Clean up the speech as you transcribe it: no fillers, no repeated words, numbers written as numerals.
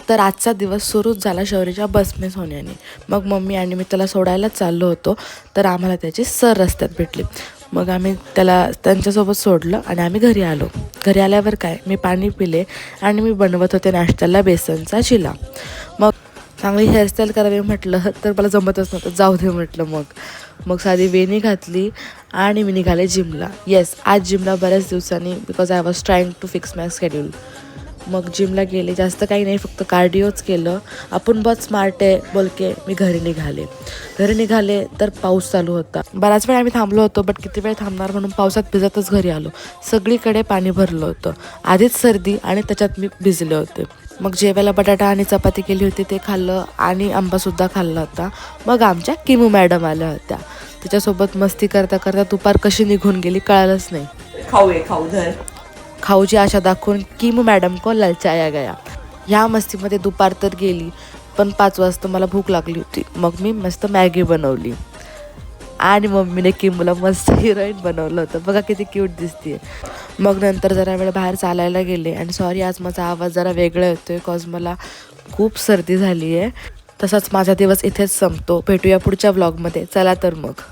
तर आजचा दिवस सुरूच झाला शौर्यच्या बस मिस होण्याने. मग मम्मी आणि मी त्याला सोडायला चाललो होतो, तर आम्हाला त्याची सर रस्त्यात भेटली. मग आम्ही त्याला त्यांच्यासोबत सोडलं आणि आम्ही घरी आलो. घरी आल्यावर काय, मी पाणी पिले आणि मी बनवत होते नाश्त्याला बेसनचा चिला. मग चांगली हेअरस्टाईल करावी म्हटलं तर मला जमतच नव्हतं, जाऊ दे म्हटलं. मग साधी वेणी घातली आणि मी निघाले जिमला. येस, आज जिमला बऱ्याच दिवसांनी, because I was trying to fix my schedule. मग जिमला गेले, जास्त काही नाही, फक्त कार्डिओच केलं. आपण बहुत स्मार्ट आहे बोलके मी घरी निघाले तर पाऊस चालू होता. बराच वेळ आम्ही थांबलो होतो, बट किती वेळ थांबणार म्हणून पावसात भिजतच घरी आलो. सगळीकडे पाणी भरलं होतं, आधीच सर्दी आणि त्याच्यात मी भिजले होते. मग जेवायला बटाटा आणि चपाती केली होती, ते खाल्लं आणि आंबासुद्धा खाल्ला होता. मग आमच्या किमू मॅडम आल्या होत्या. त्याच्यासोबत मस्ती करता करता दुपार कशी निघून गेली कळालंच नाही. खाऊची आशा दाखवून किमू मॅडम को ललचाया गया. ह्या मस्तीमध्ये दुपार तर गेली, पण 5 वाजता मला भूक लागली होती. मग मी मस्त मॅगी बनवली आणि मम्मीने किमूला मस्त हिरोईन बनवलं होतं. बघा किती क्यूट दिसते. मग नंतर जरा वेळ बाहेर चालायला गेले. आणि सॉरी, आज माझा आवाज जरा वेगळा येतोय, कॉज मला खूप सर्दी झाली आहे. तसाच माझा दिवस इथेच संपतो. भेटूया पुढच्या व्लॉगमध्ये. चला तर मग.